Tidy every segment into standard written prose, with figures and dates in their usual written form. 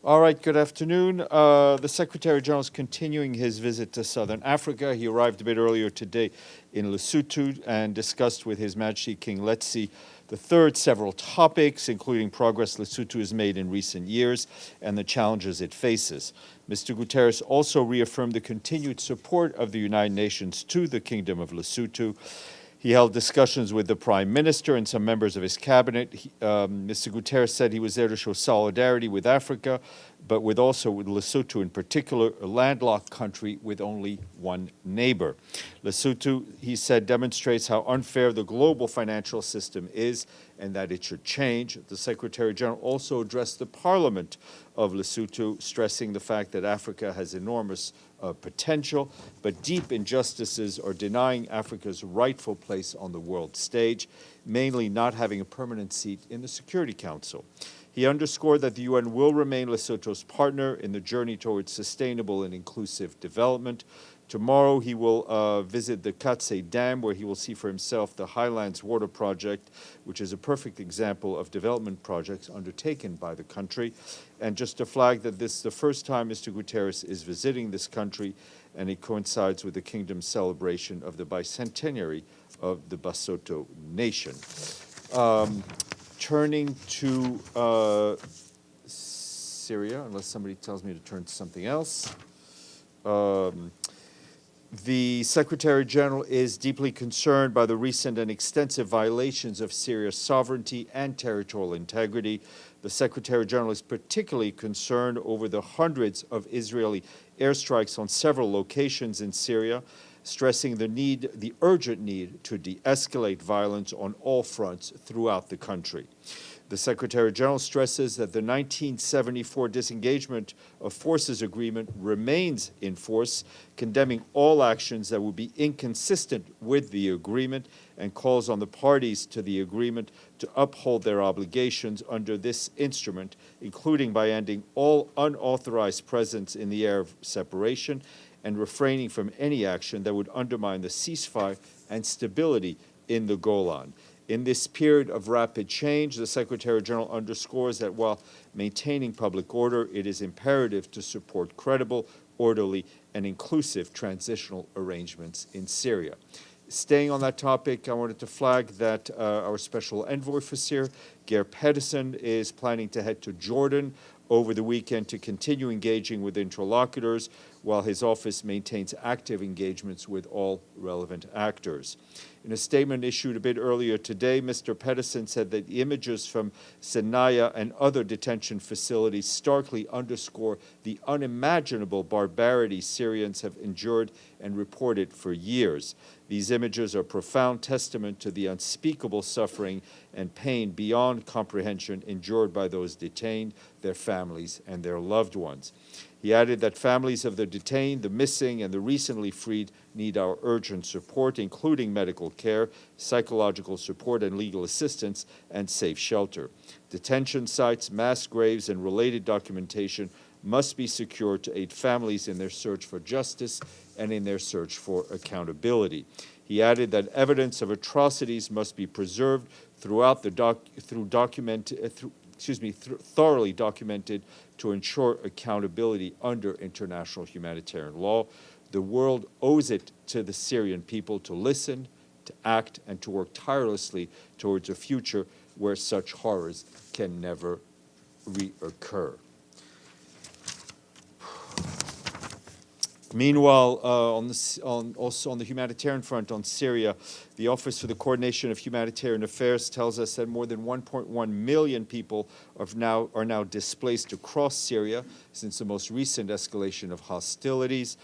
All right, good afternoon. The Secretary General is continuing his visit to Southern Africa. He arrived a bit earlier today in Lesotho and discussed with His Majesty King Letsie III several topics, including progress Lesotho has made in recent years and the challenges it faces. Mr. Guterres also reaffirmed the continued support of the United Nations to the Kingdom of Lesotho. He held discussions with the Prime Minister and some members of his cabinet. Mr. Guterres said he was there to show solidarity with Africa, but with Lesotho in particular, a landlocked country with only one neighbor. Lesotho, he said, demonstrates how unfair the global financial system is and that it should change. The Secretary General also addressed the Parliament of Lesotho, stressing the fact that Africa has enormous potential, but deep injustices are denying Africa's rightful place on the world stage, mainly not having a permanent seat in the Security Council. He underscored that the UN will remain Lesotho's partner in the journey towards sustainable and inclusive development. Tomorrow, he will visit the Katse Dam, where he will see for himself the Highlands Water Project, which is a perfect example of development projects undertaken by the country. And just to flag that this is the first time Mr. Guterres is visiting this country, and it coincides with the kingdom's celebration of the bicentenary of the Basotho Nation. Turning to Syria, unless somebody tells me to turn to something else. The Secretary General is deeply concerned by the recent and extensive violations of Syria's sovereignty and territorial integrity. The Secretary General is particularly concerned over the hundreds of Israeli airstrikes on several locations in Syria, stressing the urgent need to de-escalate violence on all fronts throughout the country. The Secretary General stresses that the 1974 disengagement of forces agreement remains in force, condemning all actions that would be inconsistent with the agreement, and calls on the parties to the agreement to uphold their obligations under this instrument, including by ending all unauthorized presence in the area of separation and refraining from any action that would undermine the ceasefire and stability in the Golan. In this period of rapid change, the Secretary General underscores that while maintaining public order, it is imperative to support credible, orderly, and inclusive transitional arrangements in Syria. Staying on that topic, I wanted to flag that our special envoy for Syria, Geert Pedersen, is planning to head to Jordan over the weekend to continue engaging with interlocutors, while his office maintains active engagements with all relevant actors. In a statement issued a bit earlier today, Mr. Pedersen said that the images from Senaya and other detention facilities starkly underscore the unimaginable barbarity Syrians have endured and reported for years. These images are a profound testament to the unspeakable suffering and pain beyond comprehension endured by those detained, their families, and their loved ones. He added that families of the detained, the missing, and the recently freed need our urgent support, including medical care, psychological support, and legal assistance, and safe shelter. Detention sites, mass graves, and related documentation must be secured to aid families in their search for justice and in their search for accountability. He added that evidence of atrocities must be preserved throughout thoroughly documented to ensure accountability under international humanitarian law. The world owes it to the Syrian people to listen, to act, and to work tirelessly towards a future where such horrors can never reoccur. Meanwhile, also on the humanitarian front on Syria, the Office for the Coordination of Humanitarian Affairs tells us that more than 1.1 million people are now displaced across Syria since the most recent escalation of hostilities.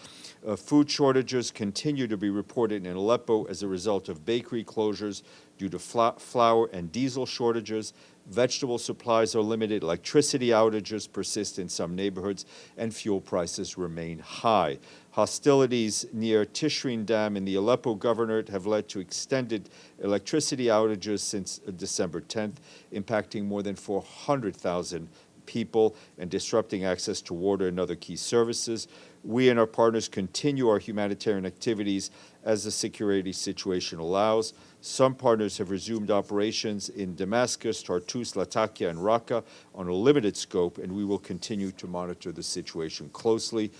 Food shortages continue to be reported in Aleppo as a result of bakery closures due to flour and diesel shortages. Vegetable supplies are limited, electricity outages persist in some neighborhoods, and fuel prices remain high. Hostilities near Tishreen Dam in the Aleppo governorate have led to extended electricity outages since December 10th, impacting more than 400,000 people and disrupting access to water and other key services. We and our partners continue our humanitarian activities as the security situation allows. Some partners have resumed operations in Damascus, Tartus, Latakia, and Raqqa on a limited scope, and we will continue to monitor the situation closely.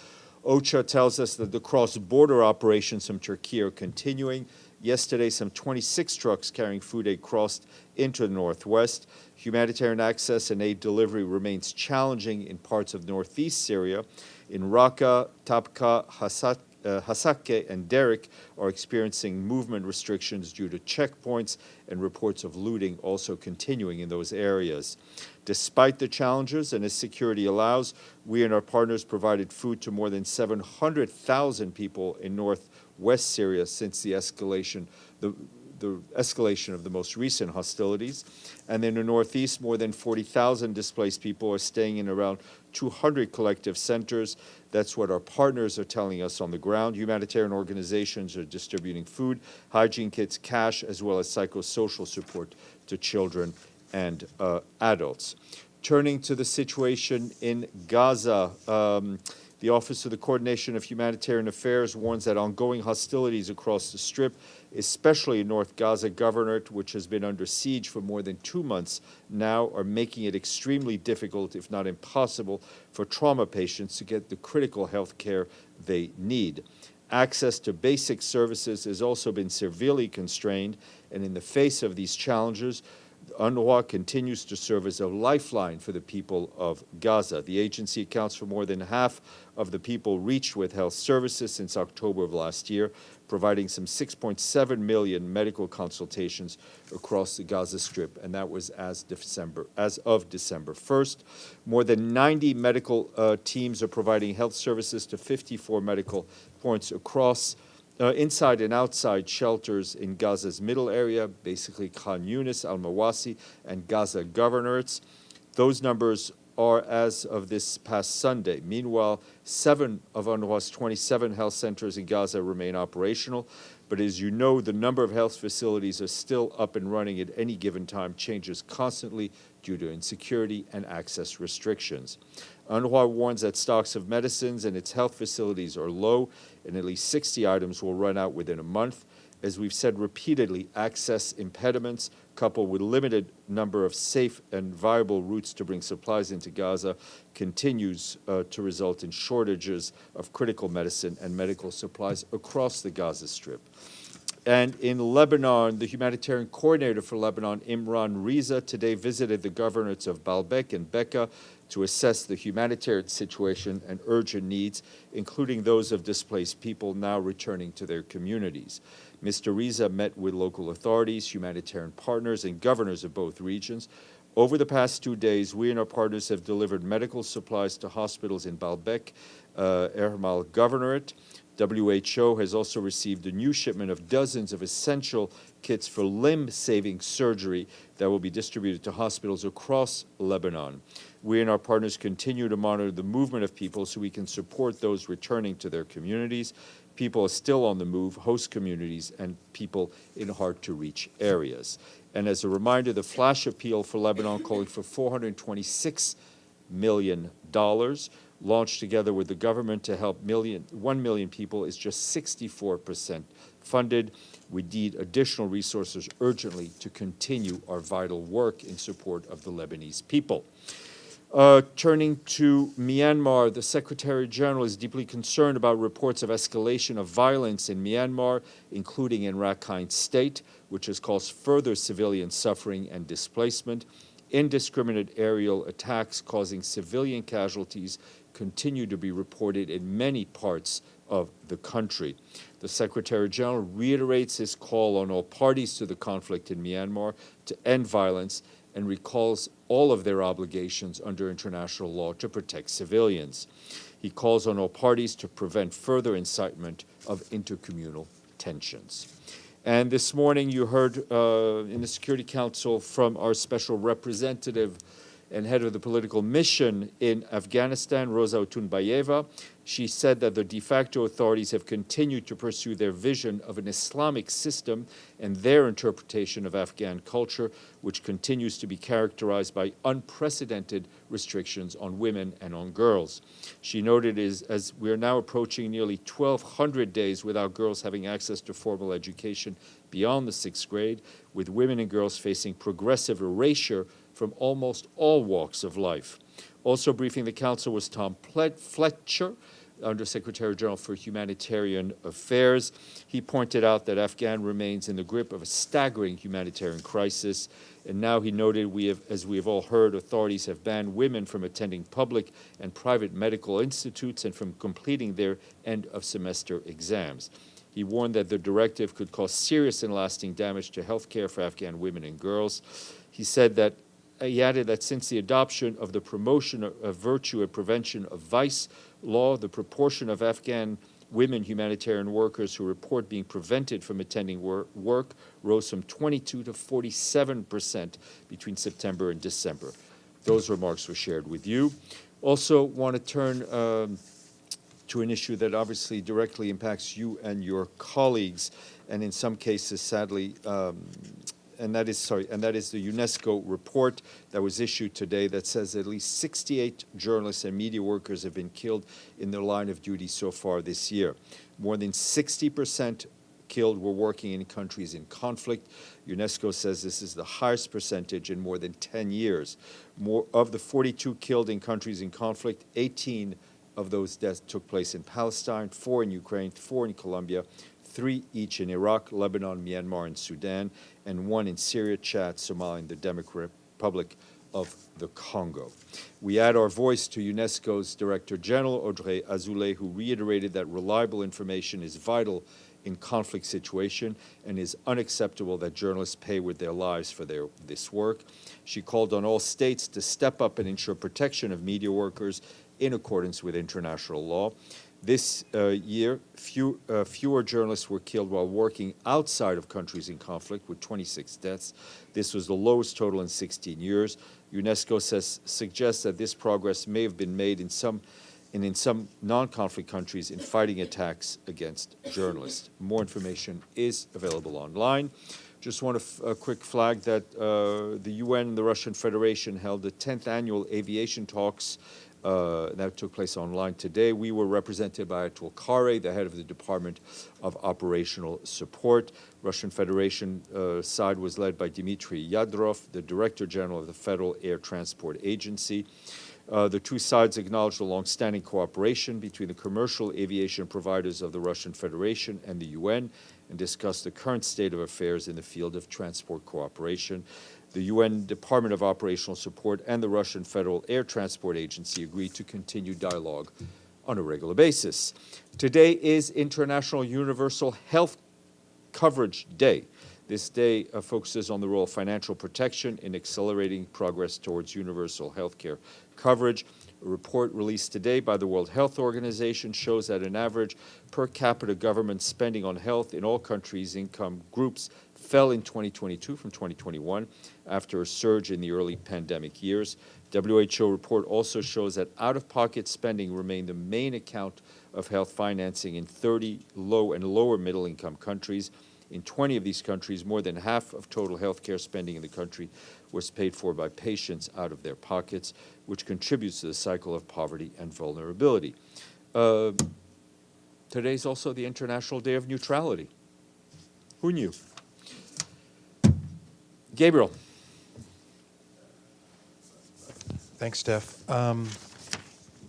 OCHA tells us that the cross-border operations from Turkey are continuing. Yesterday, some 26 trucks carrying food aid crossed into the northwest. Humanitarian access and aid delivery remains challenging in parts of northeast Syria. In Raqqa, Tabqa, Hasake, and Dujarric are experiencing movement restrictions due to checkpoints and reports of looting also continuing in those areas. Despite the challenges, and as security allows, we and our partners provided food to more than 700,000 people in northwest Syria since the escalation of the most recent hostilities. And in the northeast, more than 40,000 displaced people are staying in around 200 collective centers. That's what our partners are telling us on the ground. Humanitarian organizations are distributing food, hygiene kits, cash, as well as psychosocial support to children and adults. Turning to the situation in Gaza, the Office of the Coordination of Humanitarian Affairs warns that ongoing hostilities across the Strip, especially in North Gaza Governorate, which has been under siege for more than 2 months now, are making it extremely difficult, if not impossible, for trauma patients to get the critical health care they need. Access to basic services has also been severely constrained, and in the face of these challenges, UNRWA continues to serve as a lifeline for the people of Gaza. The agency accounts for more than half of the people reached with health services since October of last year, providing some 6.7 million medical consultations across the Gaza Strip, and that was as of December 1st. More than 90 medical teams are providing health services to 54 medical points across inside and outside shelters in Gaza's middle area, basically Khan Yunis, Al-Mawasi, and Gaza governorates. Those numbers are as of this past Sunday. Meanwhile, 7 of UNRWA's 27 health centers in Gaza remain operational, but as you know, the number of health facilities are still up and running at any given time, changes constantly due to insecurity and access restrictions. UNRWA warns that stocks of medicines and its health facilities are low, and at least 60 items will run out within a month. As we've said repeatedly, access impediments, coupled with limited number of safe and viable routes to bring supplies into Gaza, continues to result in shortages of critical medicine and medical supplies across the Gaza Strip. And in Lebanon, the humanitarian coordinator for Lebanon, Imran Riza, today visited the governorates of Baalbek and Bekaa to assess the humanitarian situation and urgent needs, including those of displaced people now returning to their communities. Mr. Riza met with local authorities, humanitarian partners, and governors of both regions. Over the past 2 days, we and our partners have delivered medical supplies to hospitals in Baalbek, Ermal Governorate. WHO has also received a new shipment of dozens of essential kits for limb-saving surgery that will be distributed to hospitals across Lebanon. We and our partners continue to monitor the movement of people so we can support those returning to their communities. People are still on the move, host communities, and people in hard-to-reach areas. And as a reminder, the flash appeal for Lebanon calling for $426 million, launched together with the government to help 1 million people, is just 64% funded. We need additional resources urgently to continue our vital work in support of the Lebanese people. Turning to Myanmar, the Secretary General is deeply concerned about reports of escalation of violence in Myanmar, including in Rakhine State, which has caused further civilian suffering and displacement. Indiscriminate aerial attacks causing civilian casualties continue to be reported in many parts of the country. The Secretary General reiterates his call on all parties to the conflict in Myanmar to end violence and recalls all of their obligations under international law to protect civilians. He calls on all parties to prevent further incitement of intercommunal tensions. And this morning you heard in the Security Council from our special representative and head of the political mission in Afghanistan, Rosa Otunbayeva. She said that the de facto authorities have continued to pursue their vision of an Islamic system and their interpretation of Afghan culture, which continues to be characterized by unprecedented restrictions on women and on girls. She noted as we are now approaching nearly 1,200 days without girls having access to formal education beyond the 6th grade, with women and girls facing progressive erasure from almost all walks of life. Also briefing the Council was Tom Fletcher, Undersecretary General for Humanitarian Affairs. He pointed out that Afghan remains in the grip of a staggering humanitarian crisis. And now he noted, as we have all heard, authorities have banned women from attending public and private medical institutes and from completing their end-of-semester exams. He warned that the directive could cause serious and lasting damage to health care for Afghan women and girls. He added that since the adoption of the Promotion of Virtue and Prevention of Vice law, the proportion of Afghan women humanitarian workers who report being prevented from attending work rose from 22 to 47% between September and December. Those remarks were shared with you. Also want to turn to an issue that obviously directly impacts you and your colleagues, and in some cases, sadly, and that is the UNESCO report that was issued today that says at least 68 journalists and media workers have been killed in their line of duty so far this year. More than 60% killed were working in countries in conflict. UNESCO says this is the highest percentage in more than 10 years. More of the 42 killed in countries in conflict, 18 of those deaths took place in Palestine, 4 in Ukraine, 4 in Colombia, 3 each in Iraq, Lebanon, Myanmar, and Sudan, and 1 in Syria, Chad, Somalia, and the Democratic Republic of the Congo. We add our voice to UNESCO's Director General, Audrey Azoulay, who reiterated that reliable information is vital in conflict situation and is unacceptable that journalists pay with their lives for this work. She called on all states to step up and ensure protection of media workers in accordance with international law. This year, fewer journalists were killed while working outside of countries in conflict, with 26 deaths. This was the lowest total in 16 years. UNESCO suggests that this progress may have been made in some non-conflict countries in fighting attacks against journalists. More information is available online. Just want to quick flag that the UN and the Russian Federation held the 10th annual aviation talks that took place online today. We were represented by Atul Khare, the head of the Department of Operational Support. Russian Federation side was led by Dmitry Yadrov, the Director General of the Federal Air Transport Agency. The two sides acknowledged the long-standing cooperation between the commercial aviation providers of the Russian Federation and the UN and discussed the current state of affairs in the field of transport cooperation. The UN Department of Operational Support and the Russian Federal Air Transport Agency agreed to continue dialogue on a regular basis. Today is International Universal Health Coverage Day. This day focuses on the role of financial protection in accelerating progress towards universal health care coverage. A report released today by the World Health Organization shows that an average per capita government spending on health in all countries' income groups fell in 2022 from 2021 after a surge in the early pandemic years. WHO report also shows that out-of-pocket spending remained the main account of health financing in 30 low and lower middle-income countries. In 20 of these countries, more than half of total healthcare spending in the country was paid for by patients out of their pockets, which contributes to the cycle of poverty and vulnerability. Today's also the International Day of Neutrality. Who knew? Gabriel. Thanks, Steph.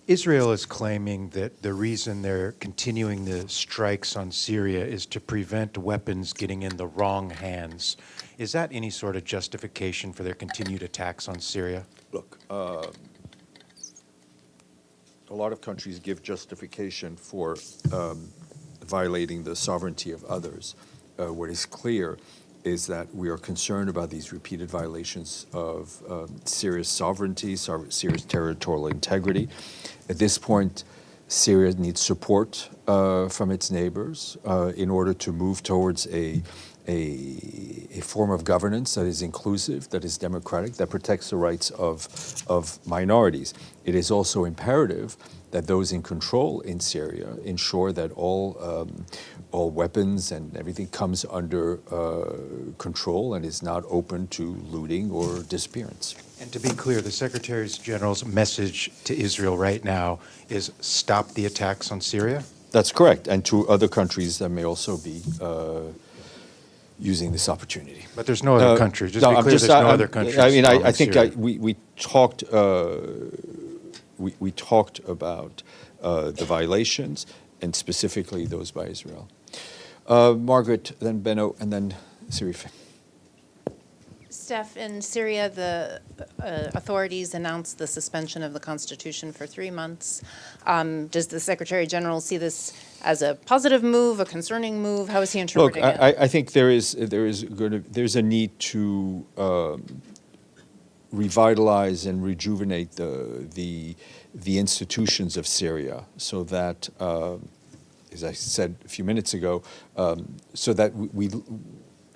Israel is claiming that the reason they're continuing the strikes on Syria is to prevent weapons getting in the wrong hands. Is that any sort of justification for their continued attacks on Syria? Look, a lot of countries give justification for violating the sovereignty of others. What is clear is that we are concerned about these repeated violations of Syria's sovereignty, Syria's territorial integrity. At this point, Syria needs support from its neighbors in order to move towards a a form of governance that is inclusive, that is democratic, that protects the rights of minorities. It is also imperative that those in control in Syria ensure that all weapons and everything comes under control and is not open to looting or disappearance. And to be clear, the Secretary General's message to Israel right now is stop the attacks on Syria? That's correct, and to other countries that may also be using this opportunity. But there's no other country. Just no, be clear, there's no other countries. I mean, I think Syria. we talked we talked about the violations, and specifically those by Israel. Margaret, then Benno, and then Sirife. Steph, in Syria, the authorities announced the suspension of the constitution for 3 months. Does the Secretary General see this as a positive move, a concerning move? How is he interpreting it? I think there's a need to revitalize and rejuvenate the institutions of Syria, so that, as I said a few minutes ago, so that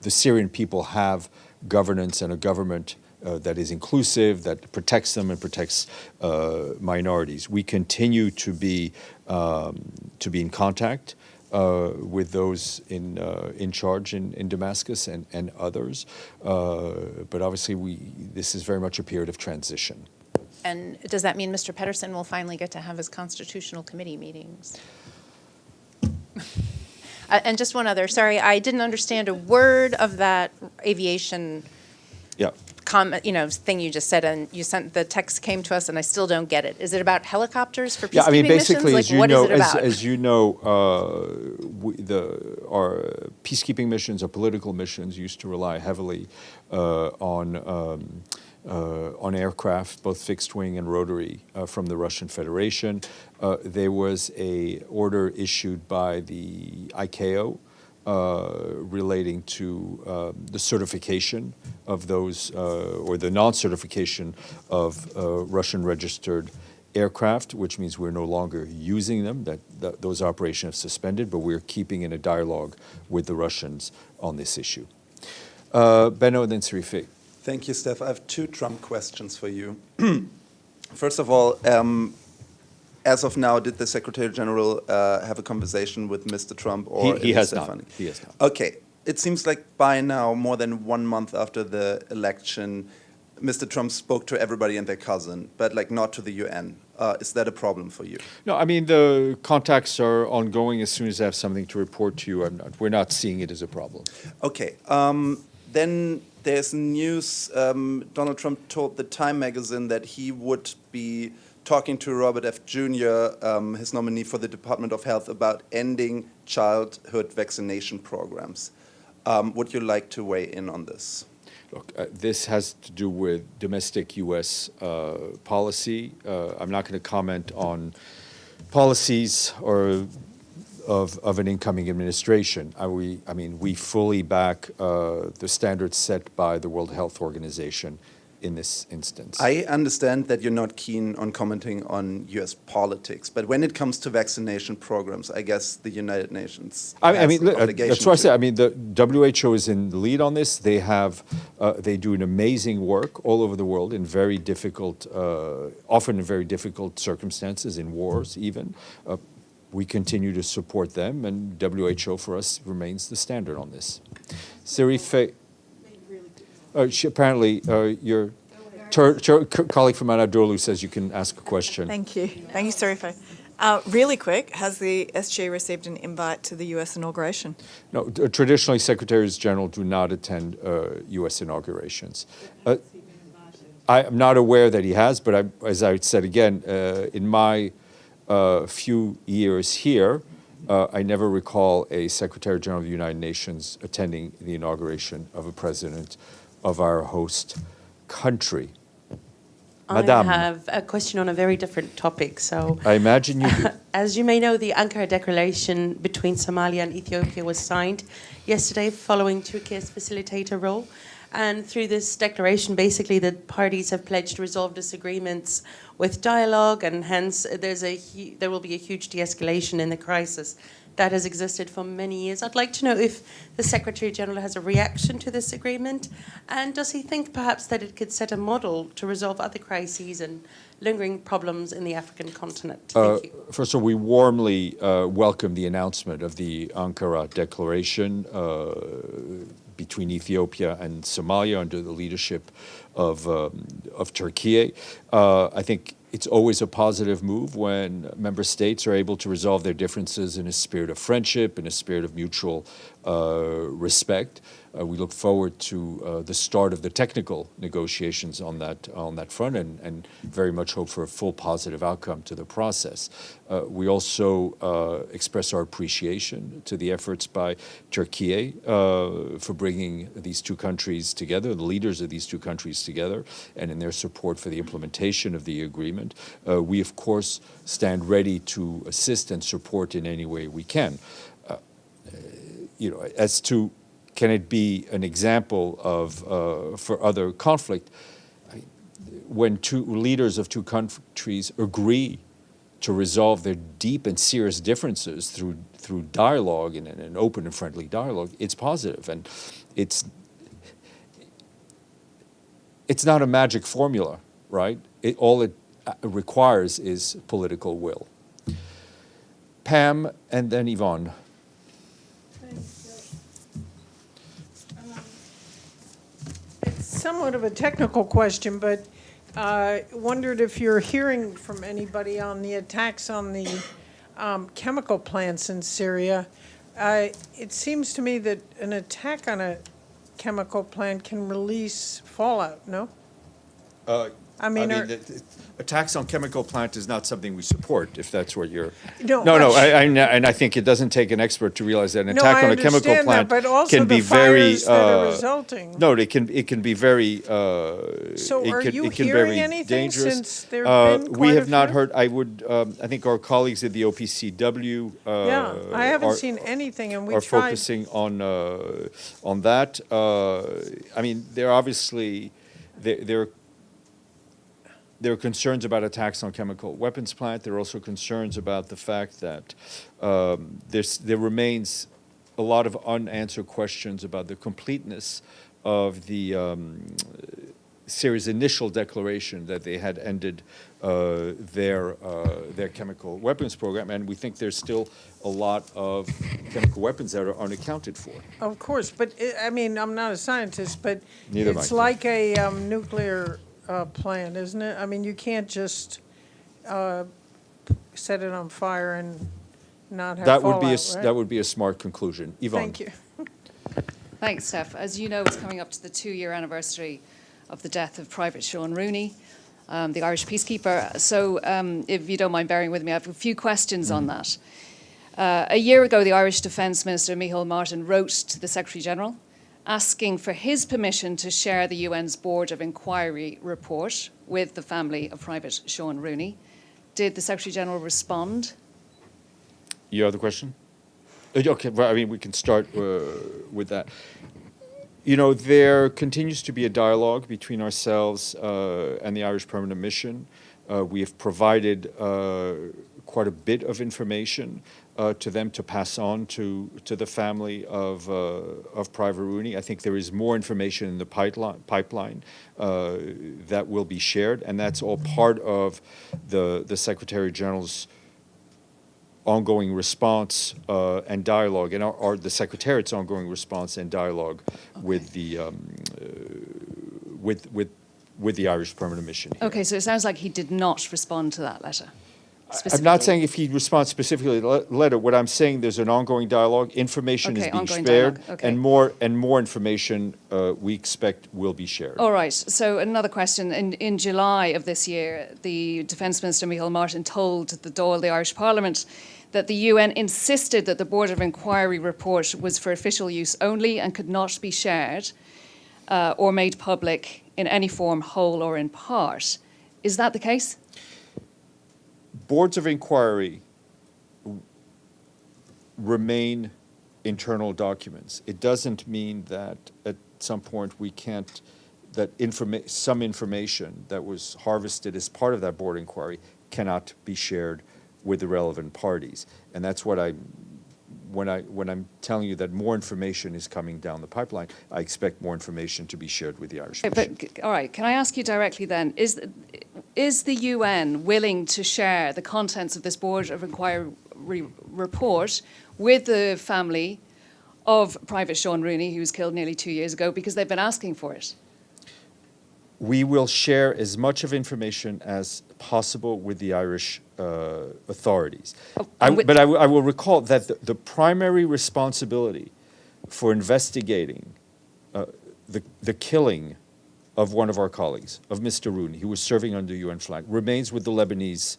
the Syrian people have governance and a government that is inclusive, that protects them and protects minorities. We continue to be in contact with those in charge in Damascus and others, but obviously this is very much a period of transition. And does that mean Mr. Pedersen will finally get to have his constitutional committee meetings? And just one other, sorry, I didn't understand a word of that aviation thing you just said, and you sent the text came to us, and I still don't get it. Is it about helicopters for peacekeeping Yeah, I mean, basically, missions? Like, as you know, our peacekeeping missions, our political missions, used to rely heavily on aircraft, both fixed wing and rotary, from the Russian Federation. There was an order issued by the ICAO relating to the certification of those, or the non-certification of Russian registered aircraft, which means we're no longer using them, that those operations have suspended, but we're keeping in a dialogue with the Russians on this issue. Benno, then Sirife. Thank you, Steph. I have 2 Trump questions for you. First of all, as of now, did the Secretary General have a conversation with Mr. Trump or He has Stéphane? not. He has not. Okay. It seems like by now, more than 1 month after the election, Mr. Trump spoke to everybody and their cousin, but like not to the UN. Is that a problem for you? No, I mean, the contacts are ongoing. As soon as I have something to report to you, we're not seeing it as a problem. Okay. Then there's news. Donald Trump told the Time magazine that he would be talking to Robert F. Jr., his nominee for the Department of Health, about ending childhood vaccination programs. Would you like to weigh in on this? Look, this has to do with domestic U.S. Policy. I'm not going to comment on policies or of an incoming administration. We fully back the standards set by the World Health Organization in this instance. I understand that you're not keen on commenting on U.S. politics, but when it comes to vaccination programs, I guess the United Nations has an obligation. That's what I said. I mean, the WHO is in the lead on this. They do an amazing work all over the world in very difficult, often in very difficult circumstances, in wars even. We continue to support them, and WHO for us remains the standard on this. Sirife, apparently your colleague from Anadolu says you can ask a question. Thank you. Thank you, Sirife. Really quick, has the SG received an invite to the U.S. inauguration? No, traditionally Secretaries General do not attend U.S. inaugurations. I'm not aware that he has, but as I said again, in my few years here, I never recall a Secretary General of the United Nations attending the inauguration of a president of our host country. Madame. I have a question on a very different topic. So, I imagine you do. As you may know, the Ankara Declaration between Somalia and Ethiopia was signed yesterday following Turkey's facilitator role. And through this declaration, basically, the parties have pledged to resolve disagreements with dialogue, and hence there will be a huge de-escalation in the crisis. that has existed for many years. I'd like to know if the Secretary General has a reaction to this agreement, and does he think perhaps that it could set a model to resolve other crises and lingering problems in the African continent? Thank you. First of all, we warmly welcome the announcement of the Ankara Declaration between Ethiopia and Somalia under the leadership of Turkey. I think it's always a positive move when member states are able to resolve their differences in a spirit of friendship, in a spirit of mutual respect. We look forward to the start of the technical negotiations on that front, and very much hope for a full positive outcome to the process. We also express our appreciation to the efforts by Turkey for bringing these two countries together, the leaders of these two countries together, and in their support for the implementation of the agreement. We, of course, stand ready to assist and support in any way we can. As to can it be an example of for other conflict? When two leaders of two countries agree to resolve their deep and serious differences through dialogue and an open and friendly dialogue, it's positive, and it's not a magic formula, right? All it requires is political will. Pam, and then Yvonne. It's somewhat of a technical question, but wondered if you're hearing from anybody on the attacks on the chemical plants in Syria. It seems to me that an attack on a chemical plant can release fallout, no? Attacks on chemical plant is not something we support, if that's what you're... No, and I think it doesn't take an expert to realize that an attack on a chemical plant but also can be the very... fires that are resulting. No, it can be very... So are you it can hearing very anything dangerous. since there have been We quite a have not few? heard. I think our colleagues at the OPCW Yeah, I haven't are- seen anything, and we are tried. focusing on that. There are obviously there are concerns about attacks on chemical weapons plant. There are also concerns about the fact that there remains a lot of unanswered questions about the completeness of the Syria's initial declaration that they had ended their chemical weapons program, and we think there's still a lot of chemical weapons that are unaccounted for. Of course, but I'm not a scientist, but Neither am I. it's like a nuclear plant, isn't it? I mean, you can't just set it on fire and not have fallout, right? That would be a smart conclusion. Yvonne. Thank you. Thanks, Steph. As you know, it's coming up to the 2-year anniversary of the death of Private Sean Rooney, the Irish peacekeeper. So if you don't mind bearing with me, I have a few questions on that. A year ago, the Irish Defence Minister, Micheál Martin, wrote to the Secretary-General asking for his permission to share the UN's Board of Inquiry report with the family of Private Sean Rooney. Did the Secretary-General respond? You have the question? Okay, well, we can start with that. There continues to be a dialogue between ourselves and the Irish Permanent Mission. We have provided quite a bit of information to them to pass on to the family of Private Rooney. I think there is more information in the pipeline that will be shared, and that's all part of the Secretary General's ongoing response and dialogue, and the Secretariat's ongoing response and dialogue with the with the Irish Permanent Mission here. Okay, so it sounds like he did not respond to that letter. I'm not saying if he responds specifically to the letter. What I'm saying, there's an ongoing dialogue. Information is being ongoing shared, dialogue, okay. and more information we expect will be shared. All right, so another question. In July of this year, the Defence Minister, Micheál Martin, told the Dáil, the Irish Parliament, that the UN insisted that the Board of Inquiry report was for official use only and could not be shared or made public in any form, whole or in part. Is that the case? Boards of inquiry remain internal documents. It doesn't mean that at some point we can't, that some information that was harvested as part of that board inquiry cannot be shared with the relevant parties. And that's what I'm when I'm telling you that more information is coming down the pipeline, I expect more information to be shared with the Irish mission. But, all right, can I ask you directly then, is the UN willing to share the contents of this Board of Inquiry report with the family of Private Sean Rooney, who was killed nearly 2 years ago, because they've been asking for it? We will share as much of information as possible with the Irish authorities. But I will recall that the primary responsibility for investigating the killing of one of our colleagues, of Mr. Rooney, who was serving under UN flag, remains with the Lebanese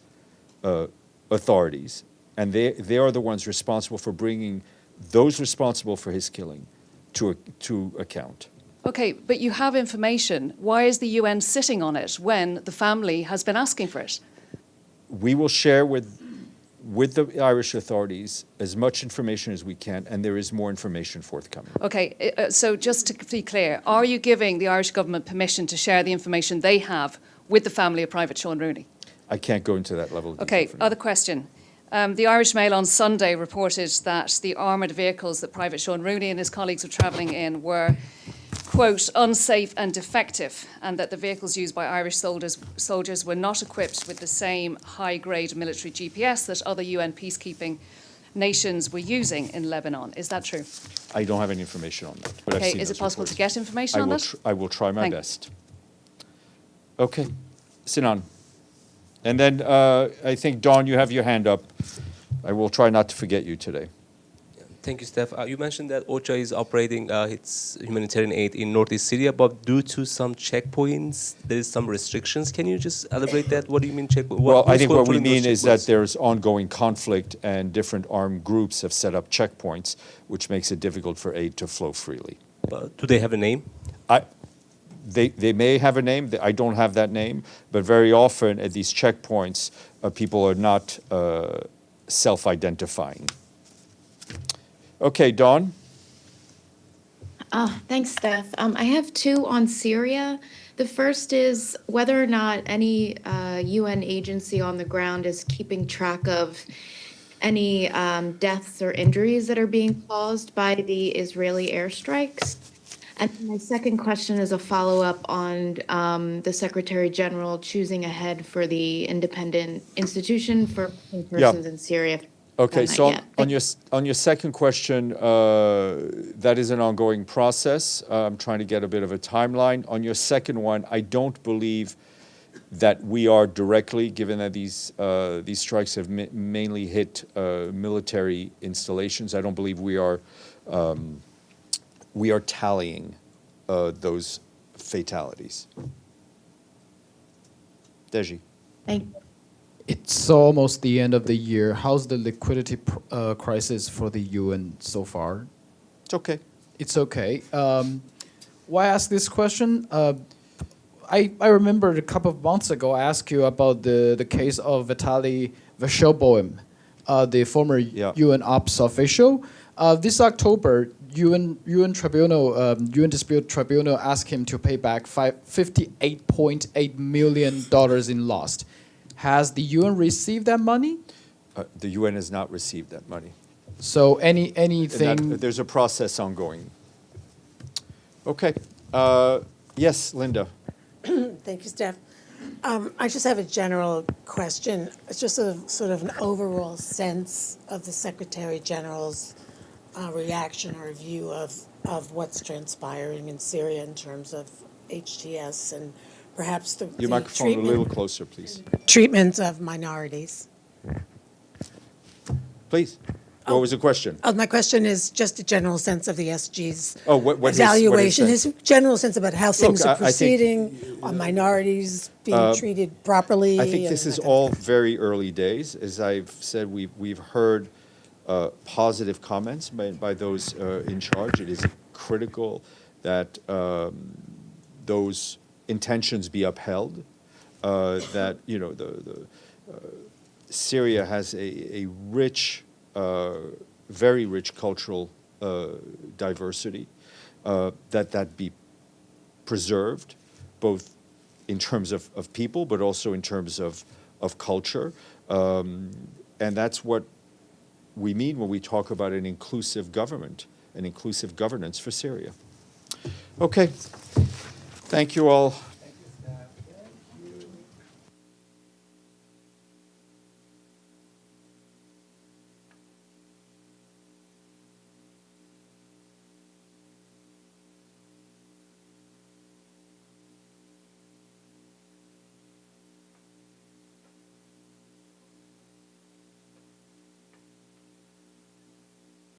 authorities. And they are the ones responsible for bringing those responsible for his killing to account. Okay, but you have information. Why is the UN sitting on it when the family has been asking for it? We will share with the Irish authorities as much information as we can, and there is more information forthcoming. Okay, so just to be clear, are you giving the Irish government permission to share the information they have with the family of Private Sean Rooney? I can't go into that level of detail. Okay, for now. other question. The Irish Mail on Sunday reported that the armoured vehicles that Private Sean Rooney and his colleagues were travelling in were, quote, unsafe and defective, and that the vehicles used by Irish soldiers were not equipped with the same high-grade military GPS that other UN peacekeeping nations were using in Lebanon. Is that true? I don't have any information on that. But I've Okay, seen is it those possible to reports. get information on that? I will try my Thank you. best. Okay, Sinan. And then I think, Dawn, you have your hand up. I will try not to forget you today. Thank you, Steph. You mentioned that OCHA is operating its humanitarian aid in northeast Syria, but due to some checkpoints, there is some restrictions. Can you just elaborate that? What do you mean checkpoints? Well, I think what we mean is that there's ongoing conflict and different armed groups have set up checkpoints, which makes it difficult for aid to flow freely. Do they have a name? They may have a name. I don't have that name. But very often at these checkpoints, people are not self-identifying. Okay, Dawn. Thanks, Steph. I have two on Syria. The first is whether or not any UN agency on the ground is keeping track of any deaths or injuries that are being caused by the Israeli airstrikes. And my second question is a follow-up on the Secretary General choosing a head for the independent institution for persons in Syria. Okay, Not so yet. on your second question, that is an ongoing process. I'm trying to get a bit of a timeline. On your second one, I don't believe that we are directly, given that these strikes have mainly hit military installations. I don't believe we are tallying those fatalities. Deji. Thank you. It's almost the end of the year. How's the liquidity crisis for the UN so far? It's okay. It's okay. Why ask this question? I remember a couple of months ago I asked you about the case of Vitaly Veshoboim, the former UN ops official. This October, UN Dispute Tribunal asked him to pay back $58.8 million in loss. Has the UN received that money? The UN has not received that money. So anything? There's a process ongoing. Okay. Yes, Linda. Thank you, Steph. I just have a general question. It's just a sort of an overall sense of the Secretary General's reaction or view of what's transpiring in Syria in terms of HTS and perhaps the Your microphone a little closer, please. treatment of minorities. Please. What was the question? My question is just a general sense of the SG's What evaluation, his his general sense about how things are I think- proceeding, on minorities being treated properly. I think this and is that kind of all very early days. As I've said, we've heard positive comments by those in charge. It is critical that those intentions be upheld. That Syria has a rich, very rich cultural diversity. That be preserved, both in terms of people, but also in terms of culture. And that's what we mean when we talk about an inclusive government, an inclusive governance for Syria. Okay. Thank you all